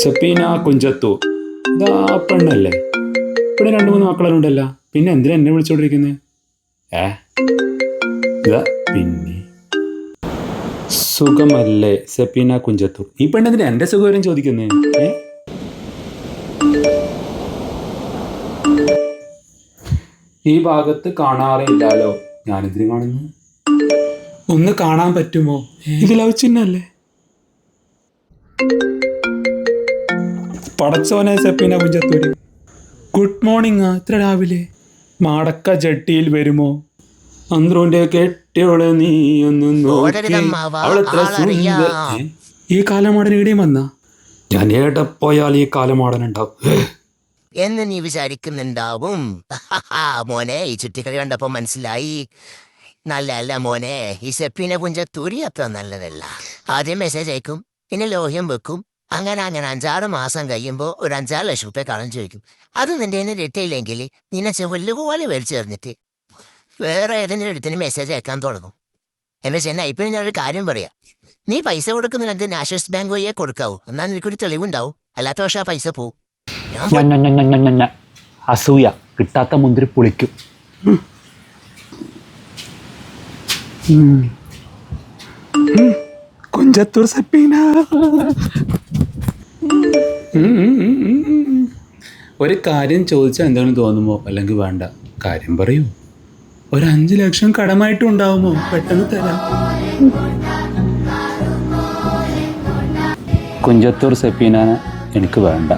സപ്പീന കുഞ്ചത്തു ഇതാ പെണ്ണല്ലേ? ഇവിടെ 2-3 മക്കളെല്ലാം ഉണ്ടല്ലോ, പിന്നെ എന്തിനാ എന്നെ വിളിച്ചോണ്ടിരിക്കുന്നത്? ഇതാ പിന്നെ സുഖമല്ലേ സപ്പീന കുഞ്ചത്തു? ഈ പെണ്ണെന്തിനാ എൻ്റെ സുഖവരം ചോദിക്കുന്നേ? ഈ ഭാഗത്ത് കാണാറില്ലല്ലോ, ഞാനെന്തിനു കാണുന്നു? ഒന്ന് കാണാൻ പറ്റുമോ? ഇത് ലവ് ചിഹ്നല്ലേ? പടച്ചോനെ സപ്പീന കുഞ്ചത്തൂര്, ഗുഡ് മോർണിംഗ്. ഇത്ര രാവിലെ മാടക്ക ജട്ടിയിൽ വരുമോ? അന്ത്രോന്റെ കെട്ടിയോളെ നീ ഒന്ന് നോക്കി, അവളെത്ര സുന്ദര. ഈ കാലമാടൻ ഇവിടെയും വന്ന ഞാൻ എവിടെ പോയാൽ ഈ കാലമാടൻ ഉണ്ടാവും എന്ന് നീ വിചാരിക്കുന്നുണ്ടാവും. മോനെ, ഈ ചുറ്റിക്കളി കണ്ടപ്പോ മനസ്സിലായി. നല്ലല്ല മോനെ, ഈ സെപ്പീന പുഞ്ചത്തൂരി അത്ര നല്ലതല്ല. ആദ്യം മെസ്സേജ് അയക്കും, പിന്നെ ലോഹ്യം വെക്കും. അങ്ങനെ 5-6 മാസം കഴിയുമ്പോൾ ഒരു 5-6 ലക്ഷം റുപ്യ കടം ചോദിക്കും. അത് നിന്റെ റിട്ടയില്ലെങ്കിൽ നിന്നെ ചെവല്ലുപോലെ വലിച്ചെറിഞ്ഞിട്ട് വേറെ ഏതെങ്കിലും എടുത്തിന് മെസ്സേജ് അയക്കാൻ തുടങ്ങും. എന്നെ ചെന്നാ ഇപ്പം ഞാനൊരു കാര്യം പറയാം. നീ പൈസ കൊടുക്കുന്നുണ്ട് നാഷണൽസ് ബാങ്ക് വഴിയേ കൊടുക്കാവൂ. എന്നാൽ നിനക്കൊരു തെളിവുണ്ടാവും. അല്ലാത്ത പക്ഷേ ആ പൈസ പോവും. അസൂയ കിട്ടാത്ത മുന്തിരി പുളിക്കും. കുഞ്ചത്തൂർ സപ്പീന, ഒരു കാര്യം ചോദിച്ചാൽ എന്തെങ്കിലും തോന്നുമോ? അല്ലെങ്കിൽ വേണ്ട, കാര്യം പറയൂ. ഒരു 5 ലക്ഷം കടമായിട്ടും ഉണ്ടാവുമോ? പെട്ടെന്ന് തരാം. കുഞ്ചത്തൂർ സപ്പീനാനെ എനിക്ക് വേണ്ട.